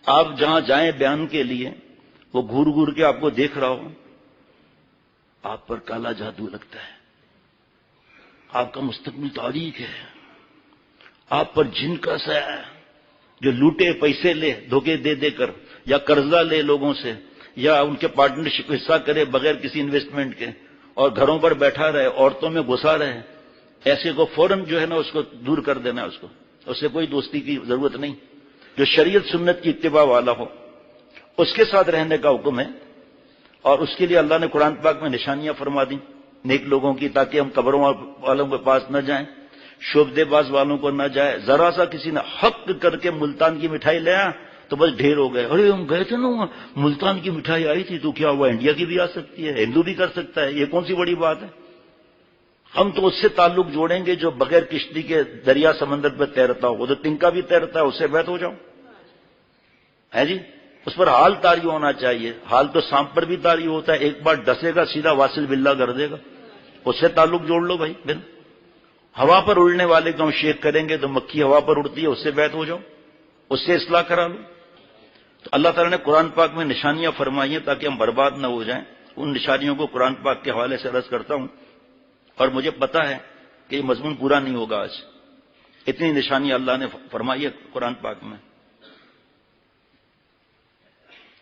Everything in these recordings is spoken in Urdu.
آپ جہاں جائیں بیان کے لیے وہ گھور گھور کے آپ کو دیکھ رہا ہو، آپ پر کالا جادو لگتا ہے، آپ کا مستقبل تاریک ہے، آپ پر جن کا سایہ ہے، جو لوٹے پیسے لے دھوکے دے دے کر، یا قرضہ لے لوگوں سے، یا ان کے پارٹنرشپ حصہ کرے بغیر کسی انویسٹمنٹ کے، اور گھروں پر بیٹھا رہے، عورتوں میں گھسا رہے، ایسے کو فوراً جو ہے نا اس کو دور کر دینا، اس سے کوئی دوستی کی ضرورت نہیں۔ جو شریعت سنت کی اتباع والا ہو اس کے ساتھ رہنے کا حکم ہے، اور اس کے لیے اللہ نے قرآن پاک میں نشانیاں فرما دی نیک لوگوں کی، تاکہ ہم قبروں والوں کے پاس نہ جائیں، شعبدے باز والوں کو نہ جائے۔ ذرا سا کسی نے حق کر کے ملتان کی مٹھائی لے آیا تو بس ڈھیر ہو گئے، ارے ہم گئے تھے نا ملتان کی مٹھائی آئی تھی، تو کیا ہوا انڈیا کی بھی آ سکتی ہے، ہندو بھی کر سکتا ہے، یہ کون سی بڑی بات ہے؟ ہم تو اس سے تعلق جوڑیں گے جو بغیر کشتی کے دریا سمندر پہ تیرتا ہو، وہ تو تنکا بھی تیرتا ہے، اس سے بیت ہو جاؤ ہے جی۔ اس پر حال طاری ہونا چاہیے، حال تو سانپ پر بھی طاری ہوتا ہے، ایک بار ڈسے گا سیدھا واصل باللہ کر دے گا، اس سے تعلق جوڑ لو بھائی۔ بل ہوا پر اڑنے والے کو ہم شیک کریں گے تو مکھی ہوا پر اڑتی ہے، اس سے بیت ہو جاؤ، اس سے اصلاح کرا لو۔ تو اللہ تعالیٰ نے قرآن پاک میں نشانیاں فرمائی ہیں تاکہ ہم برباد نہ ہو جائیں۔ ان نشانیوں کو قرآن پاک کے حوالے سے عرض کرتا ہوں، اور مجھے پتا ہے کہ یہ مضمون پورا نہیں ہوگا آج، اتنی نشانیاں اللہ نے فرمائی ہے قرآن پاک میں،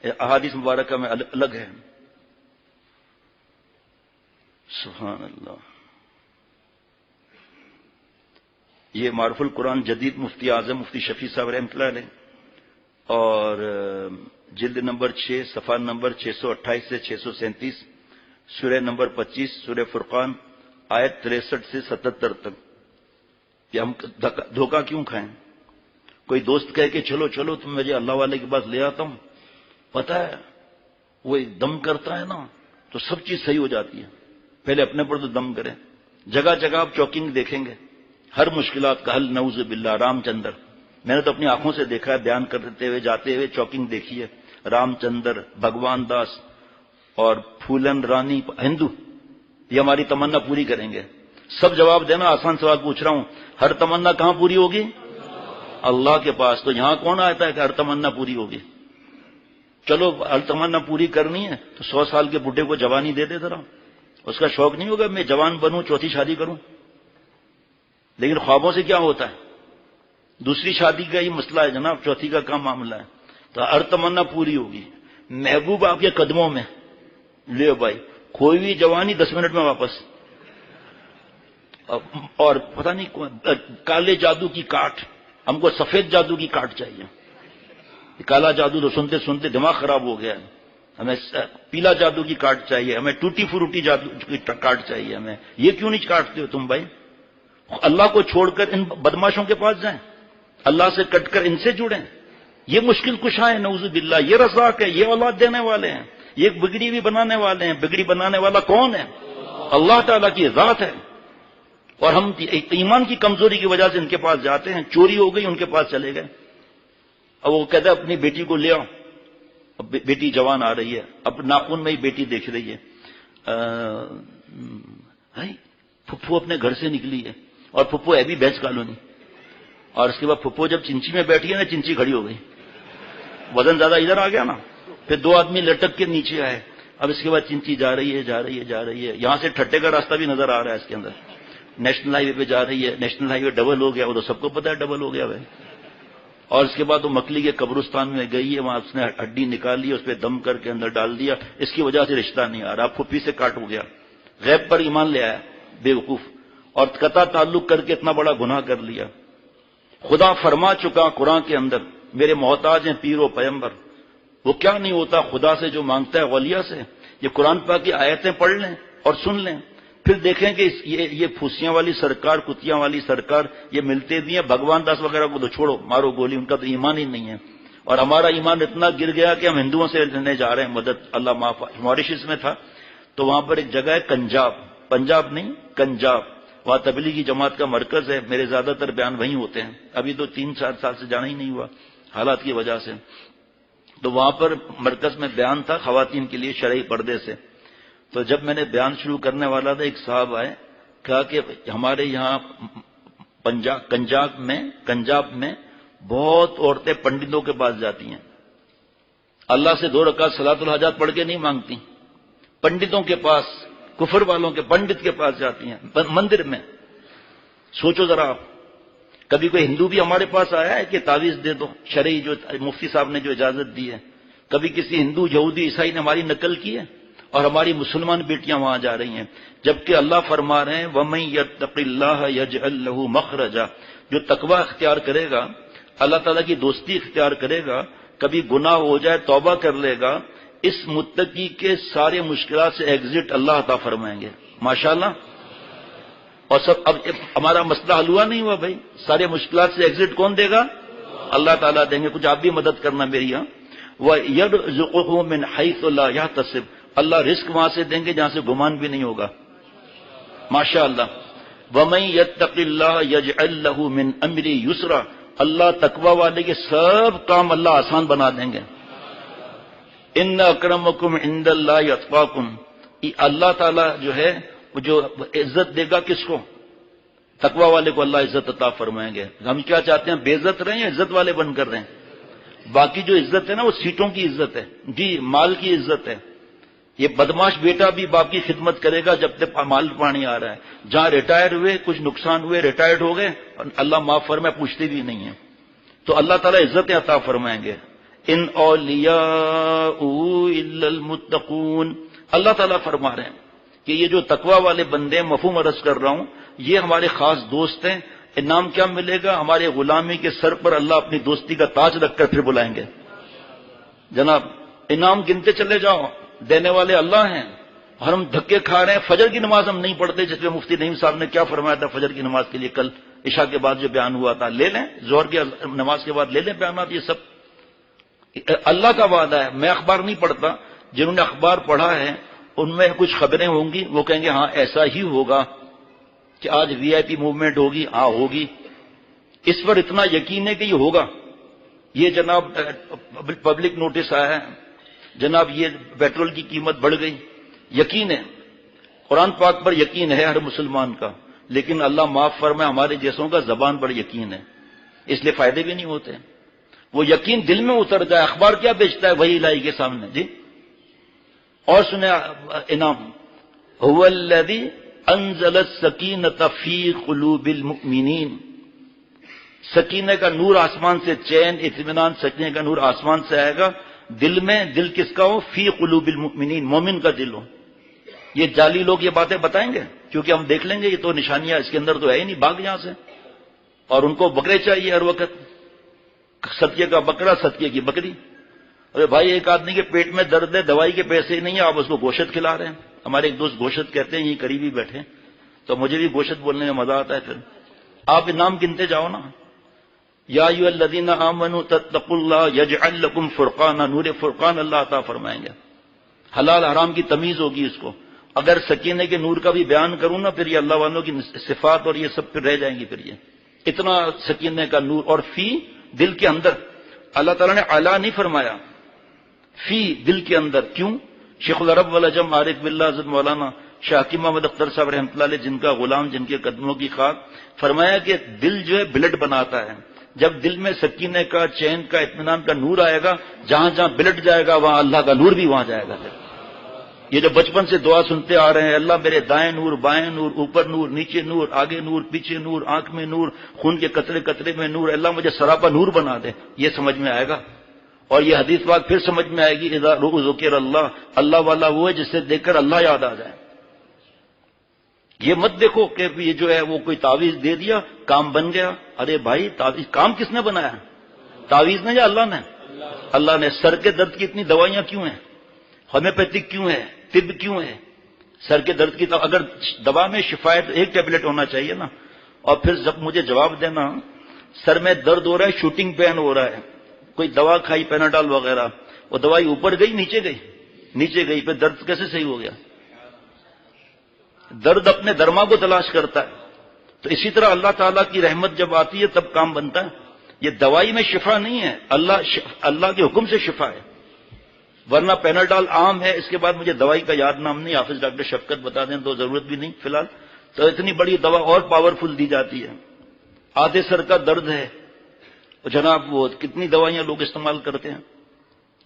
احادیث مبارکہ میں الگ ہے۔ سبحان اللہ۔ یہ معرف القرآن جدید مفتی اعظم مفتی شفیع صاحب رحمۃ اللہ علیہ، اور جلد نمبر 6 صفحہ نمبر 628 سے 637، سورہ نمبر 25 سورہ فرقان آیت 63 سے 77 تک۔ کہ ہم دھوکہ کیوں کھائیں؟ کوئی دوست کہے کہ چلو چلو تم مجھے اللہ والے کے پاس لے آتا ہوں، پتہ ہے وہ دم کرتا ہے نا تو سب چیز صحیح ہو جاتی ہے، پہلے اپنے پر تو دم کرے۔ جگہ جگہ آپ چوکنگ دیکھیں گے، ہر مشکلات کا حل نعوذ باللہ۔ رام چندر، میں نے تو اپنی آنکھوں سے دیکھا ہے، بیان کرتے ہوئے جاتے ہوئے چوکنگ دیکھی ہے۔ رام چندر، بھگوان داس اور پھولن رانی ہندو، یہ ہماری تمنا پوری کریں گے۔ سب جواب دینا، آسان سوال پوچھ رہا ہوں، ہر تمنا کہاں پوری ہوگی؟ اللہ کے پاس۔ تو یہاں کون آتا ہے کہ ہر تمنا پوری ہوگی؟ چلو ہر تمنا پوری کرنی ہے تو 100 سال کے بڈھے کو جوانی دے دے ذرا، اس کا شوق نہیں ہوگا میں جوان بنوں چوتھی شادی کروں؟ لیکن خوابوں سے کیا ہوتا ہے؟ دوسری شادی کا ہی مسئلہ ہے جناب، چوتھی کا کام معاملہ ہے۔ تو ہر تمنا پوری ہوگی، محبوب آپ کے قدموں میں، لے بھائی کوئی بھی جوانی 10 منٹ میں واپس۔ اور پتہ نہیں کالے جادو کی کاٹ، ہم کو سفید جادو کی کاٹ چاہیے۔ کالا جادو تو سنتے سنتے دماغ خراب ہو گیا ہے، ہمیں پیلا جادو کی کاٹ چاہیے، ہمیں ٹوٹی فروٹی جادو کی کاٹ چاہیے ہمیں۔ یہ کیوں نہیں کاٹتے ہو تم بھائی؟ اللہ کو چھوڑ کر ان بدماشوں کے پاس جائیں، اللہ سے کٹ کر ان سے جڑیں۔ یہ مشکل کشا ہے نعوذ باللہ، یہ رزاق ہے، یہ اولاد دینے والے ہیں، یہ بگڑی بھی بنانے والے ہیں۔ بگڑی بنانے والا کون ہے؟ اللہ تعالیٰ کی ذات ہے۔ اور ہم ایمان کی کمزوری کی وجہ سے ان کے پاس جاتے ہیں، چوری ہو گئی ان کے پاس چلے گئے۔ اب وہ کہتا ہے اپنی بیٹی کو لے آؤ، اب بیٹی جوان آ رہی ہے، اب ناخن میں ہی بیٹی دیکھ رہی ہے، پھپھو اپنے گھر سے نکلی ہے، اور پھپھو ہے بھی بھینس کالونی، اور اس کے بعد پھپھو جب چنچی میں بیٹھی ہے نا، چنچی کھڑی ہو گئی، وزن زیادہ ادھر آ گیا نا، پھر 2 آدمی لٹک کے نیچے آئے، اب اس کے بعد چنچی جا رہی ہے جا رہی ہے جا رہی ہے، یہاں سے ٹھٹے کا راستہ بھی نظر آ رہا ہے اس کے اندر، نیشنل ہائی وے پہ جا رہی ہے، نیشنل ہائی وے ڈبل ہو گیا، وہ تو سب کو پتا ہے ڈبل ہو گیا بھائی۔ اور اس کے بعد وہ مکلی کے قبرستان میں گئی ہے، وہاں اس نے ہڈی نکالی، اس پہ دم کر کے اندر ڈال دیا، اس کی وجہ سے رشتہ نہیں آ رہا، پھپھی سے کاٹ ہو گیا، غیب پر ایمان لے آیا بے وقوف، اور قطع تعلق کر کے اتنا بڑا گناہ کر لیا۔ خدا فرما چکا قرآن کے اندر، میرے محتاج ہیں پیر و پیمبر، وہ کیا نہیں ہوتا خدا سے جو مانگتا ہے اولیاء سے۔ یہ قرآن پاک کی آیتیں پڑھ لیں اور سن لیں، پھر دیکھیں کہ یہ پھوسیاں والی سرکار، کتیاں والی سرکار یہ ملتے بھی ہیں، بھگوان داس وغیرہ کو تو چھوڑو، مارو گولی، ان کا تو ایمان ہی نہیں ہے۔ اور ہمارا ایمان اتنا گر گیا کہ ہم ہندوؤں سے لینے جا رہے ہیں مدد، اللہ معاف۔ ماریشس میں تھا تو وہاں پر ایک جگہ ہے کنجاب، پنجاب نہیں کنجاب، وہاں تبلیغی جماعت کا مرکز ہے، میرے زیادہ تر بیان وہیں ہوتے ہیں، ابھی تو 3-4 سال سے جانا ہی نہیں ہوا حالات کی وجہ سے۔ تو وہاں پر مرکز میں بیان تھا خواتین کے لیے شرعی پردے سے، تو جب میں نے بیان شروع کرنے والا تھا ایک صاحب آئے، کہا کہ ہمارے یہاں کنجاب میں بہت عورتیں پنڈتوں کے پاس جاتی ہیں، اللہ سے 2 رکعت صلاۃ الحاجات پڑھ کے نہیں مانگتی، پنڈتوں کے پاس، کفر والوں کے پنڈت کے پاس جاتی ہیں مندر میں۔ سوچو ذرا آپ، کبھی کوئی ہندو بھی ہمارے پاس آیا ہے کہ تعویذ دے دو، شرعی جو مفتی صاحب نے جو اجازت دی ہے؟ کبھی کسی ہندو، یہودی، عیسائی نے ہماری نقل کی ہے؟ اور ہماری مسلمان بیٹیاں وہاں جا رہی ہیں، جبکہ اللہ فرما رہے ہیں وَمَن يَتَّقِ اللَّهَ يَجْعَل لَّهُ مَخْرَجًا، جو تقوی اختیار کرے گا، اللہ تعالیٰ کی دوستی اختیار کرے گا، کبھی گناہ ہو جائے توبہ کر لے گا، اس متقی کے سارے مشکلات سے ایگزٹ اللہ عطا فرمائیں گے۔ ماشاءاللہ۔ اور سب اب ہمارا مسئلہ حل ہوا نہیں ہوا بھائی، سارے مشکلات سے ایگزٹ کون دے گا؟ اللہ تعالیٰ دیں گے۔ کچھ آپ بھی مدد کرنا میری یہاں۔ وَيَرْزُقُهُ مِنْ حَيْثُ لَا يَحْتَسِبُ، اللہ رزق وہاں سے دیں گے جہاں سے گمان بھی نہیں ہوگا۔ ماشاءاللہ۔ وَمَن يَتَّقِ اللَّهَ يَجْعَل لَّهُ مِنْ أَمْرِهِ يُسْرًا، اللہ تقوی والے کے سب کام اللہ آسان بنا دیں گے۔ ان اکرمکم عند اللہ اتقاکم، اللہ تعالیٰ جو ہے وہ جو عزت دے گا کس کو؟ تقوی والے کو اللہ عزت عطا فرمائیں گے۔ ہم کیا چاہتے ہیں، بے عزت رہیں یا عزت والے بن کر رہیں؟ باقی جو عزت ہے نا وہ سیٹوں کی عزت ہے، جی مال کی عزت ہے۔ یہ بدماش بیٹا بھی باپ کی خدمت کرے گا جب تک مال پانی آ رہا ہے، جہاں ریٹائر ہوئے، کچھ نقصان ہوئے، ریٹائرڈ ہو گئے، اللہ معاف فرمائے، پوچھتے بھی نہیں ہیں، تو اللہ تعالیٰ عزت عطا فرمائیں گے۔ ان اولیاء الا المتقون، اللہ تعالیٰ فرما رہے ہیں کہ یہ جو تقوی والے بندے، مفہوم عرض کر رہا ہوں، یہ ہمارے خاص دوست ہیں۔ انعام کیا ملے گا؟ ہمارے غلامی کے سر پر اللہ اپنی دوستی کا تاج رکھ کر پھر بلائیں گے۔ جناب انعام گنتے چلے جاؤ، دینے والے اللہ ہیں، اور ہم دھکے کھا رہے ہیں۔ فجر کی نماز ہم نہیں پڑھتے، جس میں مفتی نعیم صاحب نے کیا فرمایا تھا فجر کی نماز کے لیے کل عشاء کے بعد جو بیان ہوا تھا، لے لیں، ظہر کی نماز کے بعد لے لیں بیانات۔ یہ سب اللہ کا وعدہ ہے۔ میں اخبار نہیں پڑھتا، جنہوں نے اخبار پڑھا ہے ان میں کچھ خبریں ہوں گی، وہ کہیں گے ہاں ایسا ہی ہوگا کہ آج وی آئی پی موومنٹ ہوگی، ہاں ہوگی، اس پر اتنا یقین ہے کہ یہ ہوگا۔ یہ جناب پبلک نوٹس آیا ہے، جناب یہ پیٹرول کی قیمت بڑھ گئی، یقین ہے، قرآن پاک پر یقین ہے ہر مسلمان کا، لیکن اللہ معاف فرمائے ہمارے جیسوں کا زبان پر یقین ہے، اس لیے فائدے بھی نہیں ہوتے۔ وہ یقین دل میں اتر جائے، اخبار کیا بیچتا ہے وہی الہی کے سامنے۔ جی اور سنیں انعام، هو الذی انزل السکینۃ فی قلوب المؤمنین، سکینے کا نور آسمان سے، چین، اطمینان، سکینے کا نور آسمان سے آئے گا دل میں۔ دل کس کا ہو؟ فی قلوب المؤمنین، مومن کا دل ہو۔ یہ جعلی لوگ یہ باتیں بتائیں گے کیونکہ ہم دیکھ لیں گے یہ تو نشانیاں اس کے اندر تو ہے ہی نہیں، بھاگ یہاں سے۔ اور ان کو بکرے چاہیے ہر وقت، صدقے کا بکرا، صدقے کی بکری۔ ارے بھائی ایک آدمی کے پیٹ میں درد ہے، دوائی کے پیسے ہی نہیں ہیں، آپ اس کو گوشت کھلا رہے ہیں۔ ہمارے ایک دوست گوشت کہتے ہیں، یہ قریبی بیٹھے، تو مجھے بھی گوشت بولنے میں مزہ آتا ہے۔ پھر آپ نام گنتے جاؤ نا، یا ایھا الذین آمنوا تتقوا اللہ یجعل لکم فرقانا، نور فرقان اللہ عطا فرمائیں گے۔ حلال حرام کی تمیز ہوگی اس کو۔ اگر سکینے کے نور کا بھی بیان کروں نا، پھر یہ اللہ والوں کی صفات اور یہ سب پھر رہ جائیں گی۔ پھر یہ اتنا سکینے کا نور، اور فی دل کے اندر، اللہ تعالیٰ نے اعلیٰ نہیں فرمایا، فی دل کے اندر۔ کیوں؟ شیخ العرب والعجم عارف باللہ حضرت مولانا شاہ حکیم محمد اختر صاحب رحمۃ اللہ علیہ، جن کا غلام، جن کے قدموں کی خاک، فرمایا کہ دل جو ہے بلڈ بناتا ہے۔ جب دل میں سکینے کا، چین کا، اطمینان کا نور آئے گا، جہاں جہاں بلڈ جائے گا وہاں اللہ کا نور بھی وہاں جائے گا۔ یہ جو بچپن سے دعا سنتے آ رہے ہیں، اللہ میرے دائیں نور، بائیں نور، اوپر نور، نیچے نور، آگے نور، پیچھے نور، آنکھ میں نور، خون کے قطرے قطرے میں نور، اللہ مجھے سراپا نور بنا دے، یہ سمجھ میں آئے گا۔ اور یہ حدیث پاک پھر سمجھ میں آئے گی، اذا ذکر اللہ، اللہ والا وہ ہے جسے دیکھ کر اللہ یاد آ جائے۔ یہ مت دیکھو کہ یہ جو ہے وہ کوئی تعویذ دے دیا کام بن گیا۔ ارے بھائی تعویذ کام کس نے بنایا؟ تعویذ نے یا اللہ نے؟ اللہ نے۔ سر کے درد کی اتنی دوائیاں کیوں ہیں؟ ہومیوپیتھک کیوں ہے؟ طب کیوں ہے؟ سر کے درد کی اگر دوا میں شفا ہے تو ایک ٹیبلٹ ہونا چاہیے نا۔ اور پھر جب مجھے جواب دینا، سر میں درد ہو رہا ہے، شوٹنگ پین ہو رہا ہے، کوئی دوا کھائی پیناڈال وغیرہ، وہ دوائی اوپر گئی نیچے گئی؟ نیچے گئی، پھر درد کیسے صحیح ہو گیا؟ درد اپنے درما کو تلاش کرتا ہے۔ تو اسی طرح اللہ تعالیٰ کی رحمت جب آتی ہے تب کام بنتا ہے۔ یہ دوائی میں شفا نہیں ہے، اللہ کے حکم سے شفا ہے، ورنہ پیناڈال عام ہے۔ اس کے بعد مجھے دوائی کا یاد نام نہیں، حافظ ڈاکٹر شفقت بتا دیں تو ضرورت بھی نہیں فی الحال، تو اتنی بڑی دوا اور پاورفل دی جاتی ہے۔ آدھے سر کا درد ہے جناب، وہ کتنی دوائیاں لوگ استعمال کرتے ہیں۔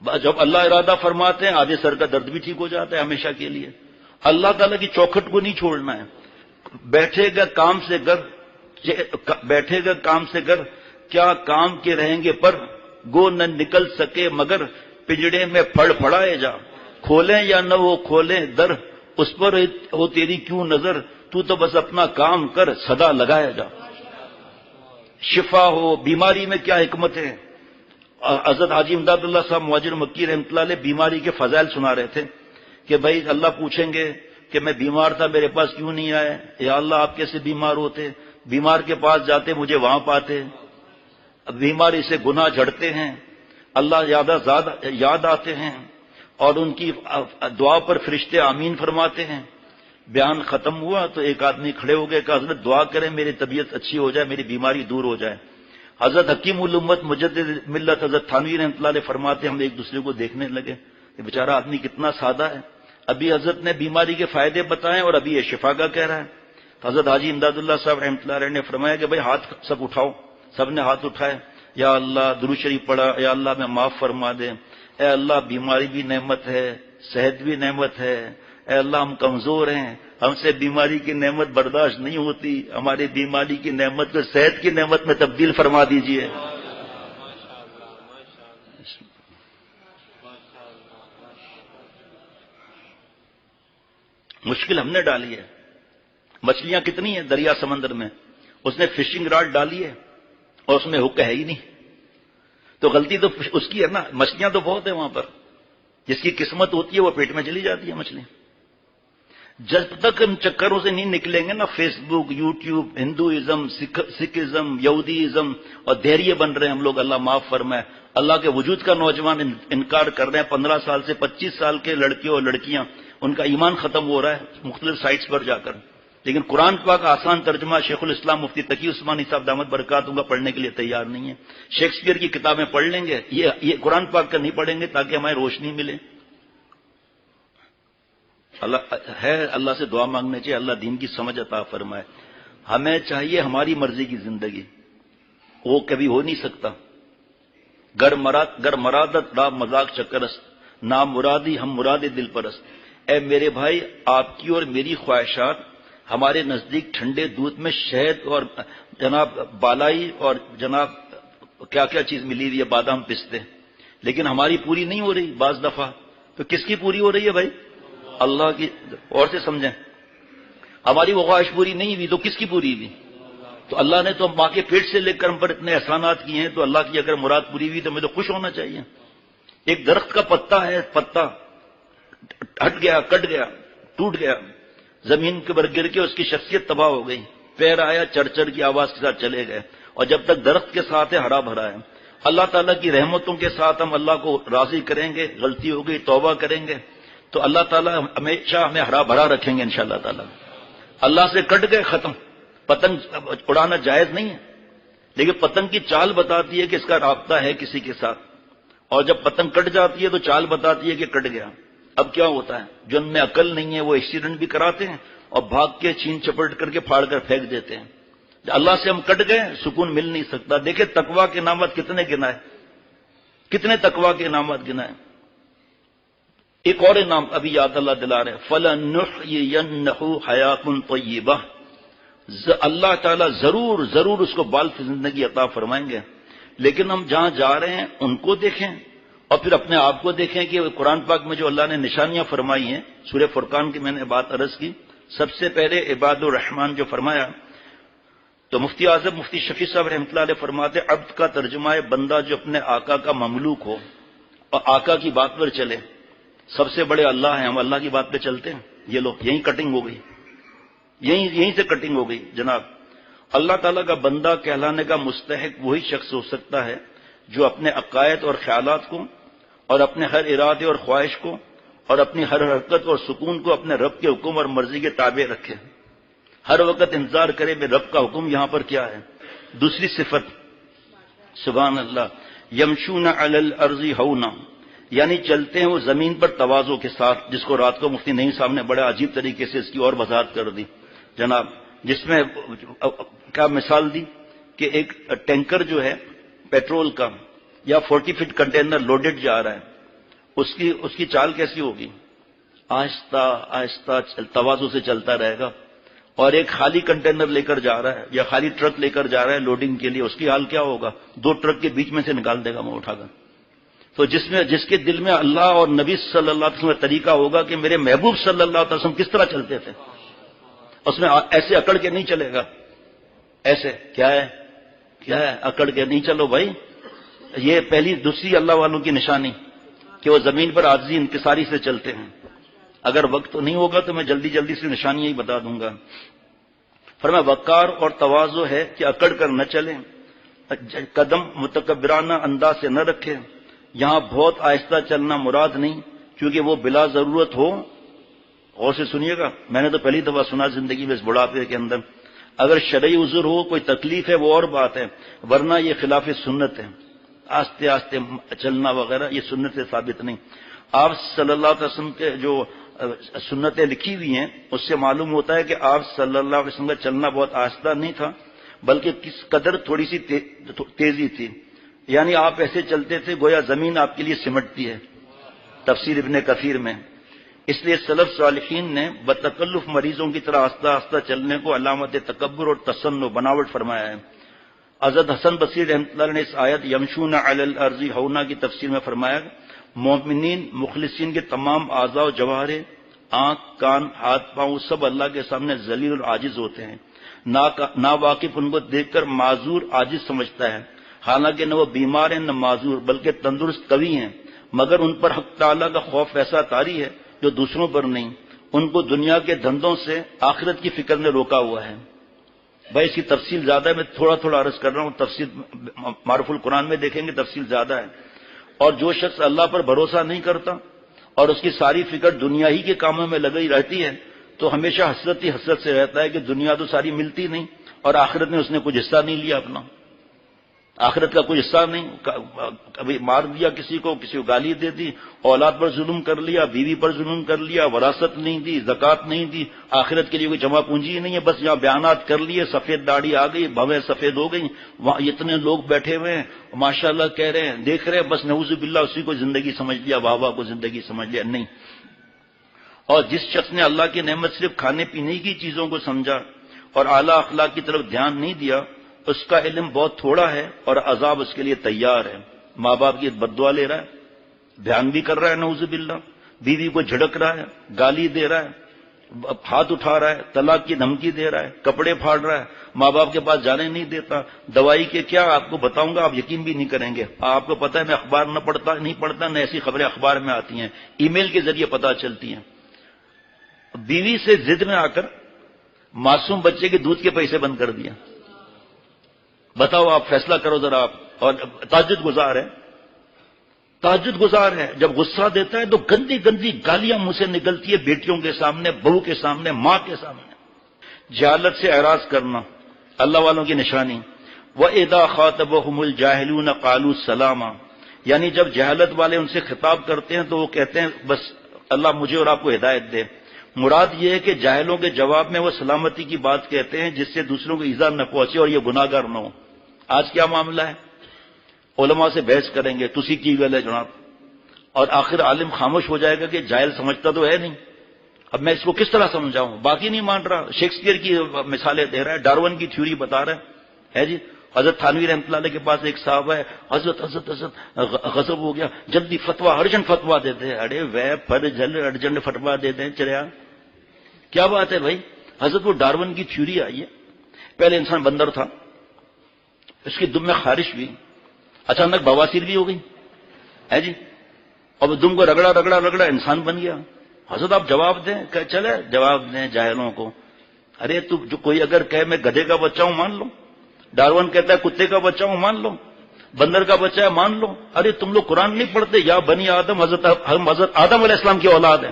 جب اللہ ارادہ فرماتے ہیں آدھے سر کا درد بھی ٹھیک ہو جاتا ہے ہمیشہ کے لیے. اللہ تعالیٰ کی چوکھٹ کو نہیں چھوڑنا ہے. بیٹھے گا کام سے گر کیا کام کے رہیں گے پر گو نہ نکل سکے مگر پنجڑے میں پھڑ پھڑائے جا. کھولیں یا نہ وہ کھولیں در اس پر ہو تیری کیوں نظر تو بس اپنا کام کر صدا لگایا جا. شفا ہو بیماری میں کیا حکمت ہے. حضرت حاجی امداد اللہ صاحب مہاجر مکی رحمۃ اللہ علیہ بیماری کے فضائل سنا رہے تھے کہ بھائی اللہ پوچھیں گے کہ میں بیمار تھا میرے پاس کیوں نہیں آئے. یا اللہ آپ کیسے بیمار ہوتے. بیمار کے پاس جاتے مجھے وہاں پاتے. بیماری سے گناہ جھڑتے ہیں اللہ یاد آتے ہیں اور ان کی دعا پر فرشتے آمین فرماتے ہیں. بیان ختم ہوا تو ایک آدمی کھڑے ہو گئے کہ حضرت دعا کریں میری طبیعت اچھی ہو جائے میری بیماری دور ہو جائے. حضرت حکیم الامت مجدد ملت حضرت تھانوی رحمۃ اللہ علیہ فرماتے ہم ایک دوسرے کو دیکھنے لگے کہ بیچارہ آدمی کتنا سادہ ہے. ابھی حضرت نے بیماری کے فائدے بتائے اور ابھی یہ شفا کا کہہ رہا ہے. تو حضرت حاجی امداد اللہ صاحب رحمۃ اللہ علیہ نے فرمایا کہ بھائی ہاتھ سب اٹھاؤ. سب نے ہاتھ اٹھائے. یا اللہ درود شریف پڑھا. یا اللہ میں معاف فرما دے. اے اللہ بیماری بھی نعمت ہے صحت بھی نعمت ہے. اے اللہ ہم کمزور ہیں ہم سے بیماری کی نعمت برداشت نہیں ہوتی. ہماری بیماری کی نعمت کو صحت کی نعمت میں تبدیل فرما دیجئے. مشکل ہم نے ڈالی ہے. مچھلیاں کتنی ہیں دریا سمندر میں اس نے فشنگ راڈ ڈالی ہے اور اس میں ہک ہے ہی نہیں. تو غلطی تو اس کی ہے نا. مچھلیاں تو بہت ہیں وہاں پر. جس کی قسمت ہوتی ہے وہ پیٹ میں چلی جاتی ہے مچھلی. جب تک ہم چکروں سے نہیں نکلیں گے نا فیس بک یوٹیوب ہندوازم سکھزم یہودیزم اور دہریے بن رہے ہیں ہم لوگ اللہ معاف فرمائے. اللہ کے وجود کا نوجوان انکار کر رہے ہیں. 15 سال سے 25 سال کے لڑکے اور لڑکیاں ان کا ایمان ختم ہو رہا ہے مختلف سائٹس پر جا کر. لیکن قرآن پاک کا آسان ترجمہ شیخ الاسلام مفتی تقی عثمانی صاحب دامت برکاتہ کا پڑھنے کے لیے تیار نہیں ہے. شیکسپیئر کی کتابیں پڑھ لیں گے یہ قرآن پاک کا نہیں پڑھیں گے تاکہ ہمیں روشنی ملے. اللہ سے دعا مانگنے چاہیے اللہ دین کی سمجھ عطا فرمائے. ہمیں چاہیے ہماری مرضی کی زندگی وہ کبھی ہو نہیں سکتا. گر مرادت را مذاق چکرست نام مرادی ہم مراد دل پرست. اے میرے بھائی آپ کی اور میری خواہشات ہمارے نزدیک ٹھنڈے دودھ میں شہد اور جناب بالائی اور جناب کیا کیا چیز ملی ہوئی ہے بادام پستے لیکن ہماری پوری نہیں ہو رہی بعض دفعہ. تو کس کی پوری ہو رہی ہے بھائی؟ اللہ کی. اور سے سمجھیں ہماری وہ خواہش پوری نہیں ہوئی تو کس کی پوری ہوئی؟ تو اللہ نے تو ماں کے پیٹ سے لے کر ہم پر اتنے احسانات کیے ہیں تو اللہ کی اگر مراد پوری ہوئی تو ہمیں تو خوش ہونا چاہیے. ایک درخت کا پتا ہے پتا ہٹ گیا کٹ گیا ٹوٹ گیا زمین کے اوپر گر کے اس کی شخصیت تباہ ہو گئی. پیر آیا چرچر کی آواز کے ساتھ چلے گئے. اور جب تک درخت کے ساتھ ہے ہرا بھرا ہے. اللہ تعالیٰ کی رحمتوں کے ساتھ ہم اللہ کو راضی کریں گے. غلطی ہو گئی توبہ کریں گے تو اللہ تعالیٰ ہمیشہ ہمیں ہرا بھرا رکھیں گے انشاءاللہ تعالیٰ. اللہ سے کٹ گئے ختم. پتنگ اڑانا جائز نہیں ہے لیکن پتنگ کی چال بتاتی ہے کہ اس کا رابطہ ہے کسی کے ساتھ. اور جب پتنگ کٹ جاتی ہے تو چال بتاتی ہے کہ کٹ گیا. اب کیا ہوتا ہے جو ان میں عقل نہیں ہے وہ ایکسیڈنٹ بھی کراتے ہیں اور بھاگ کے چھین چپٹ کر کے پھاڑ کر پھینک دیتے ہیں. اللہ سے ہم کٹ گئے سکون مل نہیں سکتا. دیکھیں تقویٰ کے انعامات کتنے گنائے کتنے تقویٰ کے انعامات گنائے. ایک اور انعام ابھی یاد اللہ دلا رہے فَلَنُحْيِيَنَّهُ حَيَاةٌ طَيِّبَةٌ. اللہ تعالیٰ ضرور اس کو بال کی زندگی عطا فرمائیں گے. لیکن ہم جہاں جا رہے ہیں ان کو دیکھیں اور پھر اپنے آپ کو دیکھیں کہ قرآن پاک میں جو اللہ نے نشانیاں فرمائی ہیں. سورہ فرقان کی میں نے بات عرض کی. سب سے پہلے عباد الرحمن جو فرمایا تو مفتی اعظم مفتی شفیع صاحب رحمۃ اللہ علیہ فرماتے عبد کا ترجمہ ہے بندہ جو اپنے آقا کا مملوک ہو اور آقا کی بات پر چلے. سب سے بڑے اللہ ہیں ہم اللہ کی بات پہ چلتے ہیں. یہ لو یہیں کٹنگ ہو گئی یہیں سے کٹنگ ہو گئی جناب. اللہ تعالیٰ کا بندہ کہلانے کا مستحق وہی شخص ہو سکتا ہے جو اپنے عقائد اور خیالات کو اور اپنے ہر ارادے اور خواہش کو اور اپنی ہر حرکت اور سکون کو اپنے رب کے حکم اور مرضی کے تابع رکھے. ہر وقت انتظار کرے میں رب کا حکم یہاں پر کیا ہے. دوسری صفت سبحان اللہ یمشون علی الارض ہونا یعنی چلتے ہیں وہ زمین پر تواضع کے ساتھ. جس کو رات کو مفتی نعیم صاحب نے بڑے عجیب طریقے سے اس کی اور وضاحت کر دی جناب. جس میں کیا مثال دی کہ ایک ٹینکر جو ہے پیٹرول کا یا 40 فٹ کنٹینر لوڈڈ جا رہا ہے اس کی چال کیسی ہوگی؟ آہستہ آہستہ تواضع سے چلتا رہے گا. اور ایک خالی کنٹینر لے کر جا رہا ہے یا خالی ٹرک لے کر جا رہا ہے لوڈنگ کے لیے، اس کی حال کیا ہوگا؟ 2 ٹرک کے بیچ میں سے نکال دے گا وہ اٹھا کر. تو جس کے دل میں اللہ اور نبی صلی اللہ علیہ وسلم کا طریقہ ہوگا کہ میرے محبوب صلی اللہ علیہ وسلم کس طرح چلتے تھے، اس میں ایسے اکڑ کے نہیں چلے گا. ایسے کیا ہے اکڑ کے نہیں چلو بھائی. یہ پہلی دوسری اللہ والوں کی نشانی کہ وہ زمین پر عاجزی انکساری سے چلتے ہیں. اگر وقت نہیں ہوگا تو میں جلدی جلدی سے نشانیاں ہی بتا دوں گا. فرمایا وقار اور تواضع ہے کہ اکڑ کر نہ چلیں، قدم متکبرانہ انداز سے نہ رکھیں. یہاں بہت آہستہ چلنا مراد نہیں، کیونکہ وہ بلا ضرورت ہو. غور سے سنیے گا، میں نے تو پہلی دفعہ سنا زندگی میں اس بڑھاپے کے اندر. اگر شرعی عذر ہو، کوئی تکلیف ہے، وہ اور بات ہے، ورنہ یہ خلاف سنت ہے. آہستہ آہستہ چلنا وغیرہ یہ سنت سے ثابت نہیں. آپ صلی اللہ علیہ وسلم کے جو سنتیں لکھی ہوئی ہیں اس سے معلوم ہوتا ہے کہ آپ صلی اللہ علیہ وسلم کا چلنا بہت آہستہ نہیں تھا، بلکہ کس قدر تھوڑی سی تیزی تھی. یعنی آپ ایسے چلتے تھے گویا زمین آپ کے لیے سمٹتی ہے، تفسیر ابن کثیر میں. اس لیے سلف صالحین نے بتکلف مریضوں کی طرح آہستہ آہستہ چلنے کو علامت تکبر اور تسن بناوٹ فرمایا ہے. حضرت حسن بصری رحمۃ اللہ نے اس آیت یمشون علی الارض ہونا کی تفسیر میں فرمایا مومنین مخلصین کے تمام اعضاء و جوارح، آنکھ، کان، ہاتھ، پاؤں سب اللہ کے سامنے ذلیل اور عاجز ہوتے ہیں. نا واقف ان کو دیکھ کر معذور عاجز سمجھتا ہے، حالانکہ نہ وہ بیمار ہیں نہ معذور، بلکہ تندرست قوی ہیں. مگر ان پر حق تعالیٰ کا خوف ایسا طاری ہے جو دوسروں پر نہیں. ان کو دنیا کے دھندوں سے آخرت کی فکر نے روکا ہوا ہے. بھائی اس کی تفصیل زیادہ ہے، میں تھوڑا تھوڑا عرض کر رہا ہوں. تفصیل معروف القرآن میں دیکھیں گے، تفصیل زیادہ ہے. اور جو شخص اللہ پر بھروسہ نہیں کرتا اور اس کی ساری فکر دنیا ہی کے کاموں میں لگی رہتی ہے تو ہمیشہ حسرت ہی حسرت سے رہتا ہے کہ دنیا تو ساری ملتی نہیں اور آخرت میں اس نے کچھ حصہ نہیں لیا اپنا. آخرت کا کوئی حصہ نہیں. کبھی مار دیا کسی کو گالی دے دی، اولاد پر ظلم کر لیا، بیوی پر ظلم کر لیا، وراثت نہیں دی، زکوٰۃ نہیں دی، آخرت کے لیے کوئی جمع پونجی ہی نہیں ہے. بس یہاں بیانات کر لیے، سفید داڑھی آ گئی، بھویں سفید ہو گئی، وہاں اتنے لوگ بیٹھے ہوئے ہیں ماشاء اللہ کہہ رہے ہیں، دیکھ رہے ہیں، بس نعوذ باللہ اسی کو زندگی سمجھ لیا، واہ واہ کو زندگی سمجھ لیا. نہیں. اور جس شخص نے اللہ کی نعمت صرف کھانے پینے کی چیزوں کو سمجھا اور اعلیٰ اخلاق کی طرف دھیان نہیں دیا، اس کا علم بہت تھوڑا ہے اور عذاب اس کے لیے تیار ہے. ماں باپ کی بد دعا لے رہا ہے، دھیان بھی کر رہا ہے نعوذ باللہ، بیوی کو جھڑک رہا ہے، گالی دے رہا ہے، ہاتھ اٹھا رہا ہے، طلاق کی دھمکی دے رہا ہے، کپڑے پھاڑ رہا ہے، ماں باپ کے پاس جانے نہیں دیتا. دوائی کے کیا آپ کو بتاؤں گا، آپ یقین بھی نہیں کریں گے. آپ کو پتہ ہے میں اخبار نہیں پڑھتا نہ ایسی خبریں اخبار میں آتی ہیں، ای میل کے ذریعے پتہ چلتی ہیں. بیوی سے ضد میں آ کر معصوم بچے کے دودھ کے پیسے بند کر دیا. بتاؤ آپ فیصلہ کرو ذرا. آپ اور تہجد گزار ہے، جب غصہ دیتا ہے تو گندی گندی گالیاں منہ سے نکلتی ہے بیٹیوں کے سامنے، بہو کے سامنے، ماں کے سامنے. جہالت سے اعراض کرنا اللہ والوں کی نشانی. وَإِذَا خَاطَبَهُمُ الْجَاهِلُونَ قَالُوا سَلَامًا، یعنی جب جہالت والے ان سے خطاب کرتے ہیں تو وہ کہتے ہیں بس اللہ مجھے اور آپ کو ہدایت دے. مراد یہ ہے کہ جاہلوں کے جواب میں وہ سلامتی کی بات کہتے ہیں جس سے دوسروں کو ایذا نہ پہنچے اور یہ گناہگار نہ ہو. آج کیا معاملہ ہے، علماء سے بحث کریں گے، تسی کی گل ہے جناب، اور آخر عالم خاموش ہو جائے گا کہ جاہل سمجھتا تو ہے نہیں. اب میں اس کو کس طرح سمجھاؤں، باقی نہیں مان رہا. شیکسپیئر کی مثالیں دے رہا ہے، ڈارون کی تھیوری بتا رہا ہے جی. حضرت تھانوی رحمۃ اللہ علیہ کے پاس ایک صاحب ہے، حضرت غضب ہو گیا، جلدی فتوا ارجنٹ فتوا دیتے ہیں. ارے وہ پر جل ارجنٹ فتوا دیتے ہیں چریا، کیا بات ہے بھائی. حضرت وہ ڈارون کی تھیوری آئی ہے، پہلے انسان بندر تھا، اس کی دم میں خارش ہوئی، اچانک بواسیر بھی ہو گئی ہے جی، اور دم کو رگڑا رگڑا رگڑا انسان بن گیا. حضرت آپ جواب دیں، کہ چلے جواب دیں جاہلوں کو. ارے تو جو کوئی اگر کہے میں گدھے کا بچہ ہوں مان لو، ڈارون کہتا ہے کتے کا بچہ ہوں مان لو، بندر کا بچہ ہے مان لو. ارے تم لوگ قرآن نہیں پڑھتے، یا بنی آدم، حضرت آدم علیہ السلام کی اولاد ہے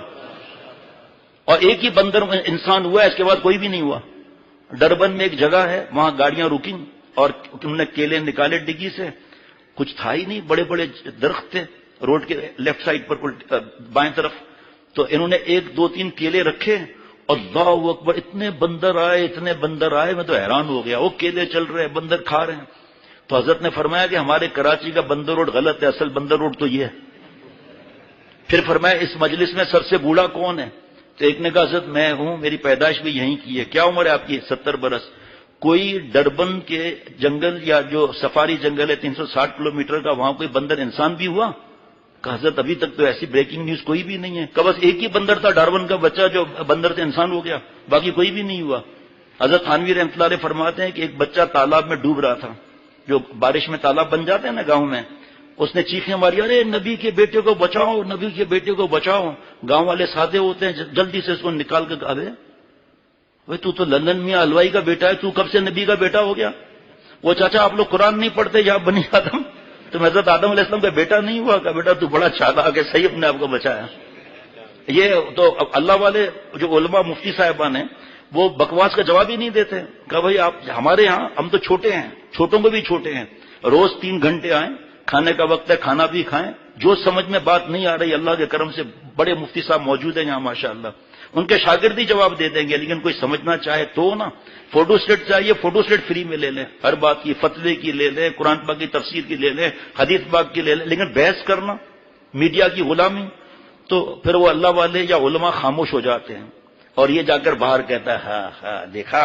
اور ایک ہی بندر انسان ہوا ہے، اس کے بعد کوئی بھی نہیں ہوا. ڈربن میں ایک جگہ ہے، وہاں گاڑیاں رکیں اور انہوں نے کیلے نکالے ڈگی سے، کچھ تھا ہی نہیں، بڑے بڑے درخت تھے روڈ کے لیفٹ سائڈ پر بائیں طرف. تو انہوں نے 1 2 3 کیلے رکھے، اللہ اکبر، اتنے بندر آئے، میں تو حیران ہو گیا. وہ کیلے چل رہے ہیں، بندر کھا رہے ہیں. تو حضرت نے فرمایا کہ ہمارے کراچی کا بندر روڈ غلط ہے، اصل بندر روڈ تو یہ ہے. پھر فرمایا اس مجلس میں سب سے بوڑھا کون ہے؟ تو ایک نے کہا حضرت میں ہوں، میری پیدائش بھی یہیں کی ہے۔ کیا عمر ہے آپ کی؟ 70 برس۔ کوئی ڈربن کے جنگل یا جو سفاری جنگل ہے 360 کلومیٹر کا، وہاں کوئی بندر انسان بھی ہوا؟ کہا حضرت ابھی تک تو ایسی بریکنگ نیوز کوئی بھی نہیں ہے۔ کہ بس ایک ہی بندر تھا ڈارون کا بچہ جو بندر سے انسان ہو گیا، باقی کوئی بھی نہیں ہوا۔ حضرت تھانوی رحمۃ اللہ علیہ فرماتے ہیں کہ ایک بچہ تالاب میں ڈوب رہا تھا، جو بارش میں تالاب بن جاتے ہیں نا گاؤں میں، اس نے چیخیں ماری، ارے نبی کے بیٹے کو بچاؤ، نبی کے بیٹے کو بچاؤ۔ گاؤں والے سادے ہوتے ہیں، جلدی سے اس کو نکال کے کہا بھائی تو لندن میں حلوائی کا بیٹا ہے، تو کب سے نبی کا بیٹا ہو گیا؟ وہ چاچا آپ لوگ قرآن نہیں پڑھتے یا بنی آدم، تم حضرت آدم علیہ السلام کا بیٹا نہیں ہوا؟ کہ بیٹا تو بڑا چالاک ہے، صحیح اپنے آپ کو بچایا۔ یہ تو اللہ والے جو علماء مفتی صاحبان ہیں وہ بکواس کا جواب ہی نہیں دیتے کہ بھائی آپ ہمارے ہاں ہم تو چھوٹے ہیں، چھوٹوں کو بھی چھوٹے ہیں، روز 3 گھنٹے آئیں، کھانے کا وقت ہے کھانا بھی کھائیں، جو سمجھ میں بات نہیں آ رہی اللہ کے کرم سے بڑے مفتی صاحب موجود ہیں یہاں ماشاءاللہ، ان کے شاگرد ہی جواب دے دیں گے، لیکن کوئی سمجھنا چاہے تو نا فوٹو سٹیٹ چاہیے، فوٹو سٹیٹ فری میں لے لیں، ہر بات کی، فتوے کی لے لیں، قرآن پاک کی تفسیر کی لے لیں، حدیث پاک کی لے لیں، لیکن بحث کرنا، میڈیا کی غلامی، تو پھر وہ اللہ والے یا علماء خاموش ہو جاتے ہیں، اور یہ جا کر باہر کہتا ہے ہاں ہاں دیکھا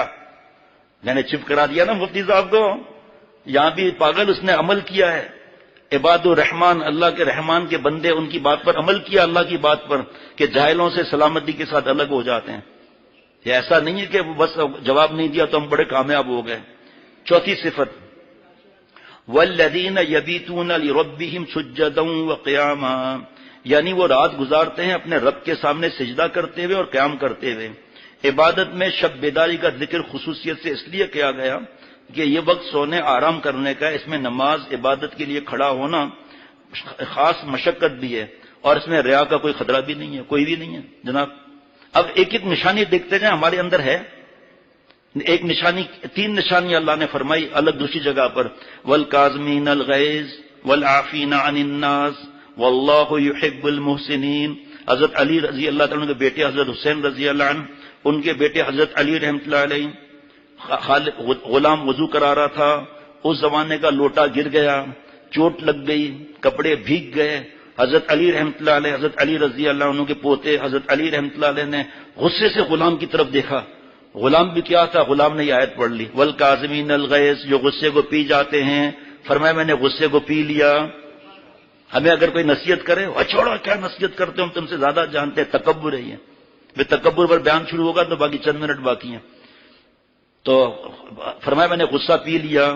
میں نے چپ کرا دیا نا مفتی صاحب کو، یہاں بھی پاگل اس نے عمل کیا ہے، عباد الرحمان اللہ کے رحمان کے بندے ان کی بات پر عمل کیا، اللہ کی بات پر، کہ جاہلوں سے سلامتی کے ساتھ الگ ہو جاتے ہیں۔ یہ ایسا نہیں ہے کہ بس جواب نہیں دیا تو ہم بڑے کامیاب ہو گئے۔ چوتھی صفت والذین یبیتون لربہم سجدا وقیاما، یعنی وہ رات گزارتے ہیں اپنے رب کے سامنے سجدہ کرتے ہوئے اور قیام کرتے ہوئے۔ عبادت میں شب بیداری کا ذکر خصوصیت سے اس لیے کیا گیا کہ یہ وقت سونے آرام کرنے کا، اس میں نماز عبادت کے لیے کھڑا ہونا خاص مشقت بھی ہے، اور اس میں ریا کا کوئی خطرہ بھی نہیں ہے، کوئی بھی نہیں ہے جناب۔ اب ایک ایک نشانی دیکھتے جائیں ہمارے اندر ہے، ایک نشانی، 3 نشانی اللہ نے فرمائی الگ دوسری جگہ پر، والکاظمین الغیظ والعافین عن الناس واللہ یحب المحسنین۔ حضرت علی رضی اللہ تعالیٰ کے بیٹے حضرت حسین رضی اللہ عنہ، ان کے بیٹے حضرت علی رحمۃ اللہ علیہ، غلام وضو کرا رہا تھا، اس زمانے کا لوٹا گر گیا، چوٹ لگ گئی، کپڑے بھیگ گئے، حضرت علی رحمۃ اللہ علیہ، حضرت علی رضی اللہ عنہ کے پوتے حضرت علی رحمۃ اللہ علیہ نے غصے سے غلام کی طرف دیکھا، غلام بھی کیا تھا، غلام نے یہ آیت پڑھ لی، والکاظمین الغیظ، جو غصے کو پی جاتے ہیں، فرمایا میں نے غصے کو پی لیا۔ ہمیں اگر کوئی نصیحت کرے، چھوڑو کیا نصیحت کرتے ہو، ہم تم سے زیادہ جانتے ہیں، تکبر ہے یہ، بے تکبر پر بیان شروع ہوگا تو باقی چند منٹ باقی ہیں۔ تو فرمایا میں نے غصہ پی لیا،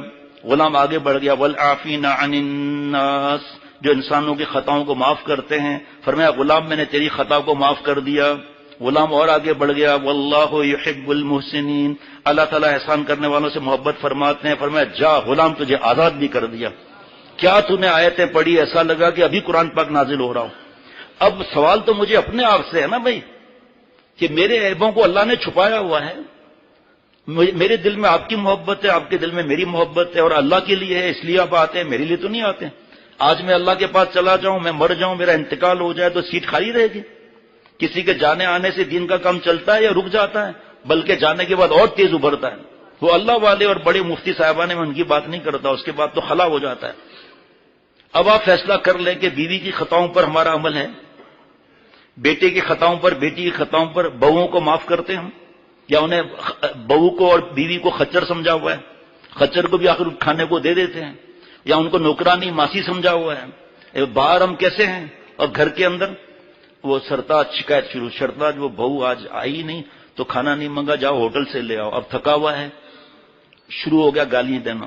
غلام آگے بڑھ گیا، والعافین عن الناس، جو انسانوں کی خطاؤں کو معاف کرتے ہیں، فرمایا غلام میں نے تیری خطا کو معاف کر دیا۔ غلام اور آگے بڑھ گیا، واللہ یحب المحسنین، اللہ تعالیٰ احسان کرنے والوں سے محبت فرماتے ہیں، فرمایا جا غلام تجھے آزاد بھی کر دیا۔ کیا تو نے آیتیں پڑھی ایسا لگا کہ ابھی قرآن پاک نازل ہو رہا ہوں۔ اب سوال تو مجھے اپنے آپ سے ہے نا بھائی، کہ میرے عیبوں کو اللہ نے چھپایا ہوا ہے، میرے دل میں آپ کی محبت ہے، آپ کے دل میں میری محبت ہے، اور اللہ کے لیے ہے اس لیے آپ آتے ہیں، میرے لیے تو نہیں آتے۔ آج میں اللہ کے پاس چلا جاؤں، میں مر جاؤں، میرا انتقال ہو جائے تو سیٹ خالی رہے گی؟ کسی کے جانے آنے سے دین کا کام چلتا ہے یا رک جاتا ہے؟ بلکہ جانے کے بعد اور تیز ابھرتا ہے۔ وہ اللہ والے اور بڑے مفتی صاحبان میں ان کی بات نہیں کرتا، اس کے بعد تو خلا ہو جاتا ہے۔ اب آپ فیصلہ کر لیں کہ بیوی کی خطاؤں پر ہمارا عمل ہے، بیٹے کی خطاؤں پر، بیٹی کی خطاؤں پر، بہوؤں کو معاف کرتے ہیں ہم، یا انہیں بہو کو اور بیوی کو خچر سمجھا ہوا ہے، خچر کو بھی آخر کھانے کو دے دیتے ہیں، یا ان کو نوکرانی ماسی سمجھا ہوا ہے۔ باہر ہم کیسے ہیں، اور گھر کے اندر وہ سرتاج شکایت شروع، سرتاج وہ بہو آج آئی نہیں تو کھانا نہیں منگا، جاؤ ہوٹل سے لے آؤ، اب تھکا ہوا ہے، شروع ہو گیا گالیاں دینا،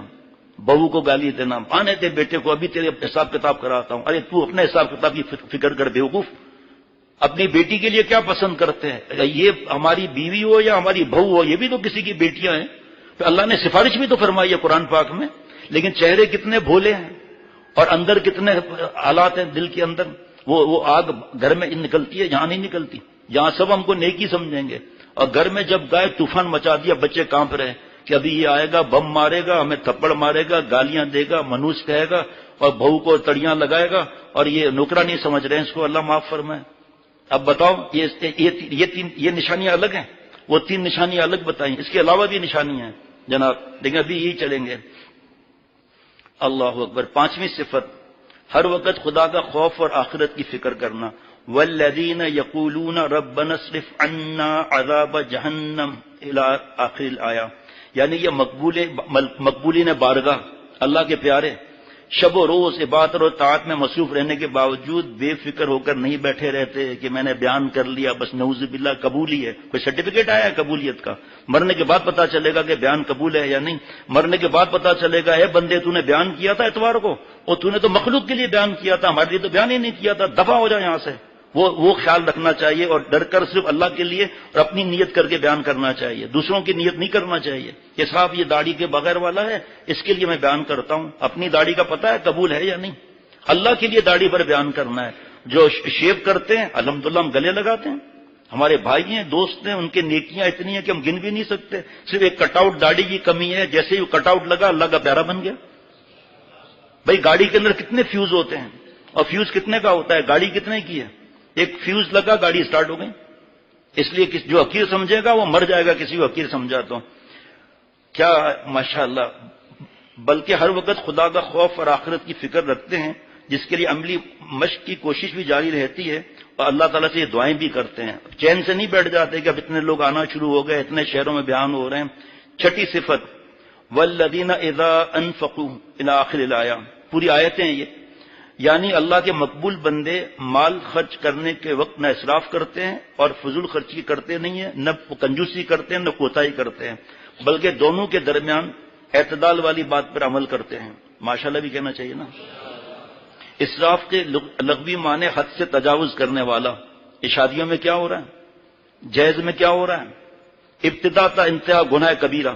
بہو کو گالی دینا، آنے دے بیٹے کو، ابھی تیرے حساب کتاب کراتا ہوں۔ ارے تو اپنے حساب کتاب کی فکر کر بیوقوف، اپنی بیٹی کے لیے کیا پسند کرتے ہیں؟ یہ ہماری بیوی ہو یا ہماری بہو ہو، یہ بھی تو کسی کی بیٹیاں ہیں، تو اللہ نے سفارش بھی تو فرمائی ہے قرآن پاک میں، لیکن چہرے کتنے بھولے ہیں اور اندر کتنے حالات ہیں دل کے اندر۔ وہ آگ گھر میں نکلتی ہے، یہاں نہیں نکلتی، یہاں سب ہم کو نیکی سمجھیں گے، اور گھر میں جب گائے طوفان مچا دیا، بچے کانپ رہے کہ ابھی یہ آئے گا، بم مارے گا، ہمیں تھپڑ مارے گا، گالیاں دے گا، منوس کہے گا، اور بہو کو تڑیاں لگائے گا، اور یہ نوکرا نہیں سمجھ رہے ہیں اس کو، اللہ معاف فرمائے۔ اب بتاؤ یہ نشانیاں الگ ہیں، وہ 3 نشانیاں الگ بتائیں، اس کے علاوہ بھی نشانیاں ہیں جناب، لیکن ابھی یہی چلیں گے۔ اللہ اکبر۔ 5ویں صفت ہر وقت خدا کا خوف اور آخرت کی فکر کرنا. والذین یقولون ربنا اصرف عنا عذاب جہنم الی آخر الآیہ. یعنی یہ مقبولین بارگاہ اللہ کے پیارے شب و روز عبادت اور طاعت میں مصروف رہنے کے باوجود بے فکر ہو کر نہیں بیٹھے رہتے کہ میں نے بیان کر لیا بس نعوذ باللہ قبول ہی ہے. کوئی سرٹیفکیٹ آیا ہے قبولیت کا؟ مرنے کے بعد پتا چلے گا کہ بیان قبول ہے یا نہیں. مرنے کے بعد پتا چلے گا اے بندے تو نے بیان کیا تھا اتوار کو اور تو نے تو مخلوق کے لیے بیان کیا تھا، ہمارے لیے تو بیان ہی نہیں کیا تھا، دفع ہو جائے یہاں سے. وہ خیال رکھنا چاہیے اور ڈر کر صرف اللہ کے لیے اور اپنی نیت کر کے بیان کرنا چاہیے، دوسروں کی نیت نہیں کرنا چاہیے کہ صاحب یہ داڑھی کے بغیر والا ہے اس کے لیے میں بیان کرتا ہوں. اپنی داڑھی کا پتہ ہے قبول ہے یا نہیں؟ اللہ کے لیے داڑھی پر بیان کرنا ہے. جو شیو کرتے ہیں الحمدللہ ہم گلے لگاتے ہیں، ہمارے بھائی ہیں دوست ہیں، ان کے نیکیاں اتنی ہیں کہ ہم گن بھی نہیں سکتے. صرف ایک کٹ آؤٹ داڑھی کی کمی ہے، جیسے ہی کٹ آؤٹ لگا اللہ کا پیارا بن گیا. بھائی گاڑی کے اندر کتنے فیوز ہوتے ہیں اور فیوز کتنے کا ہوتا ہے؟ گاڑی کتنے کی ہے؟ ایک فیوز لگا گاڑی سٹارٹ ہو گئی. اس لیے جو حقیر سمجھے گا وہ مر جائے گا کسی کو حقیر سمجھا تو. کیا ماشاءاللہ، بلکہ ہر وقت خدا کا خوف اور آخرت کی فکر رکھتے ہیں جس کے لیے عملی مشق کی کوشش بھی جاری رہتی ہے اور اللہ تعالیٰ سے یہ دعائیں بھی کرتے ہیں. چین سے نہیں بیٹھ جاتے کہ اب اتنے لوگ آنا شروع ہو گئے، اتنے شہروں میں بیان ہو رہے ہیں. چھٹی صفت والذین اذا انفقوا الی آخر الآیہ. پوری آیتیں ہیں یہ، یعنی اللہ کے مقبول بندے مال خرچ کرنے کے وقت نہ اسراف کرتے ہیں اور فضول خرچی کرتے نہیں ہیں، نہ کنجوسی کرتے ہیں نہ کوتاہی کرتے ہیں، بلکہ دونوں کے درمیان اعتدال والی بات پر عمل کرتے ہیں. ماشاءاللہ بھی کہنا چاہیے نا. اسراف کے لغوی معنی حد سے تجاوز کرنے والا. یہ شادیوں میں کیا ہو رہا ہے، جہیز میں کیا ہو رہا ہے؟ ابتدا تا انتہا گناہ کبیرہ،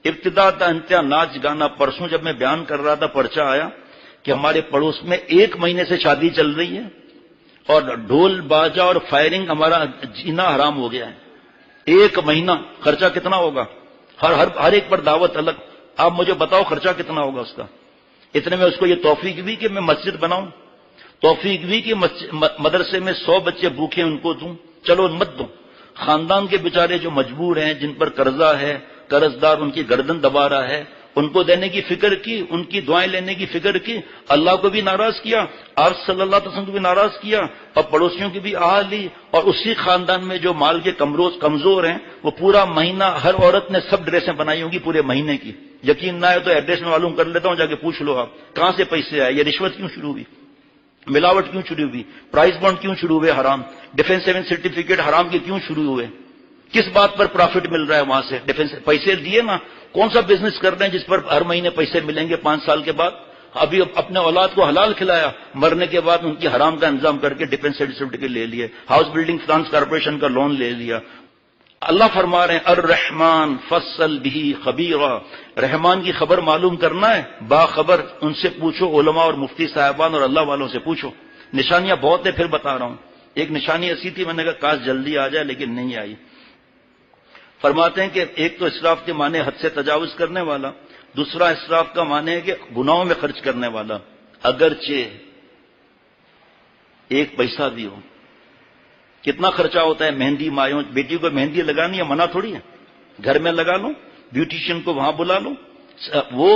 ابتدا تا انتہا ناچ گانا. پرسوں جب میں بیان کر رہا تھا پرچہ آیا کہ ہمارے پڑوس میں 1 مہینے سے شادی چل رہی ہے اور ڈھول باجا اور فائرنگ ہمارا جینا حرام ہو گیا ہے. 1 مہینہ خرچہ کتنا ہوگا؟ ہر ایک پر دعوت الگ. آپ مجھے بتاؤ خرچہ کتنا ہوگا اس کا؟ اتنے میں اس کو یہ توفیق بھی کہ میں مسجد بناؤں، توفیق بھی کہ مدرسے میں 100 بچے بھوکے ان کو دوں. چلو مت دو. خاندان کے بیچارے جو مجبور ہیں، جن پر قرضہ ہے، قرض دار ان کی گردن دبا رہا ہے، ان کو دینے کی فکر کی، ان کی دعائیں لینے کی فکر کی. اللہ کو بھی ناراض کیا، آپ صلی اللہ علیہ وسلم کو بھی ناراض کیا اور پڑوسیوں کی بھی آہ لی. اور اسی خاندان میں جو مال کے کمزور ہیں وہ پورا مہینہ ہر عورت نے سب ڈریسیں بنائی ہوں گی پورے مہینے کی. یقین نہ ہے تو ایڈریس میں معلوم کر لیتا ہوں، جا کے پوچھ لو آپ کہاں سے پیسے آئے. یہ رشوت کیوں شروع ہوئی؟ ملاوٹ کیوں شروع ہوئی؟ پرائز بانڈ کیوں شروع ہوئے حرام؟ ڈیفینس سیون سرٹیفکیٹ حرام کے کیوں شروع ہوئے؟ کس بات پر پروفٹ مل رہا ہے وہاں سے؟ ڈیفینس پیسے دیے نا. کون سا بزنس کر رہے ہیں جس پر ہر مہینے پیسے ملیں گے 5 سال کے بعد؟ ابھی اپنے اولاد کو حلال کھلایا، مرنے کے بعد ان کی حرام کا انتظام کر کے ڈیفینس سرٹیفکیٹ لے لیے، ہاؤس بلڈنگ فنانس کارپوریشن کا لون لے لیا. اللہ فرما رہے ہیں الرحمن فصل بھی خبیرا. رحمان کی خبر معلوم کرنا ہے باخبر، ان سے پوچھو، علماء اور مفتی صاحبان اور اللہ والوں سے پوچھو. نشانیاں بہت ہیں، پھر بتا رہا ہوں. ایک نشانی ایسی تھی، میں نے کہا کاش جلدی آ جائے لیکن نہیں آئی. فرماتے ہیں کہ ایک تو اسراف کے معنی حد سے تجاوز کرنے والا، دوسرا اسراف کا معنی ہے کہ گناہوں میں خرچ کرنے والا. اگرچہ 1 پیسہ بھی ہو. کتنا خرچہ ہوتا ہے مہندی مایوں، بیٹی کو مہندی لگانی ہے منع تھوڑی ہے، گھر میں لگا لو، بیوٹیشین کو وہاں بلا لو. وہ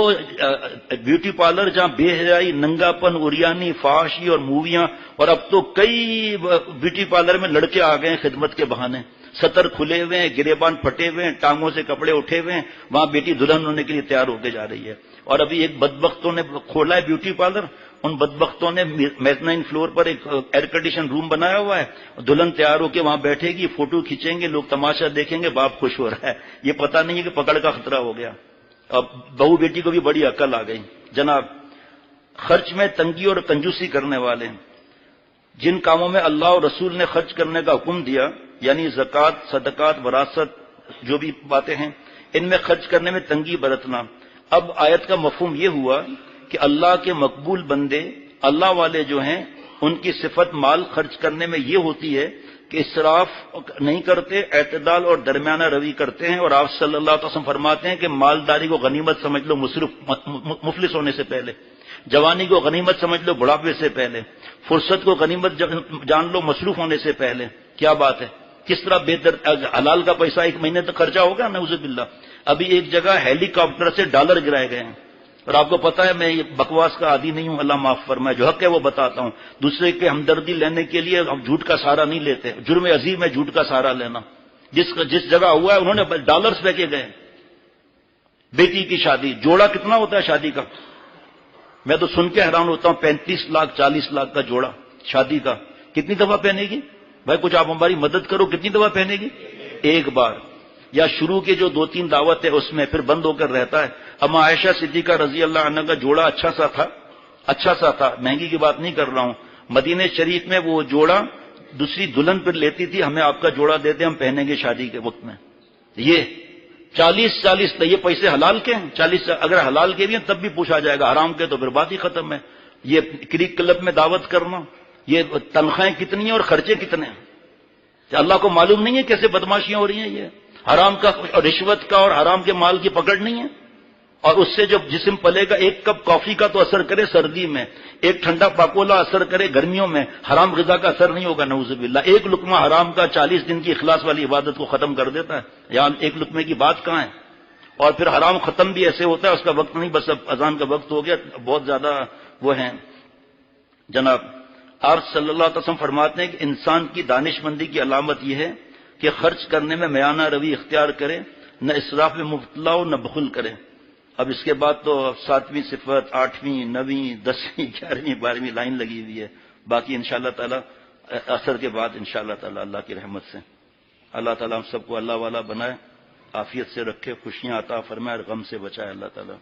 بیوٹی پارلر جہاں بے حیائی، ننگا پن، اوریانی، فحاشی اور موویاں، اور اب تو کئی بیوٹی پارلر میں لڑکے آ گئے ہیں خدمت کے بہانے، سطر کھلے ہوئے ہیں، گریبان پھٹے ہوئے ہیں، ٹانگوں سے کپڑے اٹھے ہوئے ہیں، وہاں بیٹی دلہن ہونے کے لیے تیار ہوتے جا رہی ہے. اور ابھی ایک بدبختوں نے کھولا ہے بیوٹی پارلر، ان بدبختوں نے میزنائن فلور پر ایک ایئر کنڈیشن روم بنایا ہوا ہے. دلہن تیار ہو کے وہاں بیٹھے گی، فوٹو کھینچیں گے لوگ، تماشا دیکھیں گے، باپ خوش ہو رہا ہے. یہ پتہ نہیں ہے کہ پکڑ کا خطرہ ہو گیا. اب بہو بیٹی کو بھی بڑی عقل آ گئی. جناب خرچ میں تنگی اور کنجوسی کرنے والے، جن کاموں میں اللہ اور رسول نے خرچ کرنے کا حکم دیا، یعنی زکوٰۃ، صدقات، وراثت، جو بھی باتیں ہیں، ان میں خرچ کرنے میں تنگی برتنا. اب آیت کا مفہوم یہ ہوا کہ اللہ کے مقبول بندے، اللہ والے جو ہیں، ان کی صفت مال خرچ کرنے میں یہ ہوتی ہے کہ اسراف نہیں کرتے، اعتدال اور درمیانہ روی کرتے ہیں. اور آپ صلی اللہ علیہ وسلم فرماتے ہیں کہ مالداری کو غنیمت سمجھ لو مفلس ہونے سے پہلے، جوانی کو غنیمت سمجھ لو بڑھاپے سے پہلے، فرصت کو غنیمت جان لو مصروف ہونے سے پہلے. کیا بات ہے، کس طرح حلال کا پیسہ 1 مہینے تک خرچہ ہوگا، نعوذ باللہ. ابھی ایک جگہ ہیلی کاپٹر سے ڈالر گرائے گئے ہیں. اور آپ کو پتا ہے میں یہ بکواس کا عادی نہیں ہوں، اللہ معاف فرمائے، جو حق ہے وہ بتاتا ہوں. دوسرے کے ہمدردی لینے کے لیے ہم جھوٹ کا سہارا نہیں لیتے. جرم عظیم ہے جھوٹ کا سہارا لینا. جس جگہ ہوا ہے انہوں نے ڈالرز پہ کے گئے. بیٹی کی شادی، جوڑا کتنا ہوتا ہے شادی کا؟ میں تو سن کے حیران ہوتا ہوں، 35 لاکھ 40 لاکھ کا جوڑا شادی کا. کتنی دفعہ پہنے گی بھائی؟ کچھ آپ ہماری مدد کرو، کتنی دفعہ پہنے گی؟ ایک بار. یا شروع کے جو 2-3 دعوت ہے اس میں، پھر بند ہو کر رہتا ہے. اما عائشہ صدیقہ رضی اللہ عنہ کا جوڑا اچھا سا تھا، مہنگی کی بات نہیں کر رہا ہوں. مدینہ شریف میں وہ جوڑا دوسری دلہن پھر لیتی تھی، ہمیں آپ کا جوڑا دے دیں ہم پہنیں گے شادی کے وقت میں. یہ 40 یہ پیسے حلال کے ہیں. 40 اگر حلال کے بھی ہیں تب بھی پوچھا جائے گا، حرام کے تو پھر بات ہی ختم ہے. یہ کرک کلب میں دعوت کرنا، یہ تنخواہیں کتنی ہیں اور خرچے کتنے ہیں؟ اللہ کو معلوم نہیں ہے کیسے بدماشیاں ہو رہی ہیں؟ یہ حرام کا اور رشوت کا اور حرام کے مال کی پکڑ نہیں ہے. اور اس سے جب جسم پلے گا، ایک کپ کافی کا تو اثر کرے سردی میں، ایک ٹھنڈا پاکولا اثر کرے گرمیوں میں، حرام غذا کا اثر نہیں ہوگا نعوذ باللہ. ایک لقمہ حرام کا 40 دن کی اخلاص والی عبادت کو ختم کر دیتا ہے. یہاں ایک لقمے کی بات کہاں ہے؟ اور پھر حرام ختم بھی ایسے ہوتا ہے، اس کا وقت نہیں، بس اب اذان کا وقت ہو گیا. بہت زیادہ وہ ہیں جناب. آپ صلی اللہ علیہ وسلم فرماتے ہیں کہ انسان کی دانش مندی کی علامت یہ ہے کہ خرچ کرنے میں میانہ روی اختیار کرے، نہ اسراف میں مبتلا ہو نہ بخل کرے. اب اس کے بعد تو 7ویں صفت، 8ویں، 9ویں، 10ویں، 11ویں، 12ویں لائن لگی ہوئی ہے. باقی انشاءاللہ تعالی عصر کے بعد انشاءاللہ تعالی اللہ کی رحمت سے اللہ تعالی ہم سب کو اللہ والا بنائے، عافیت سے رکھے، خوشیاں عطا فرمائے اور غم سے بچائے اللہ تعالی.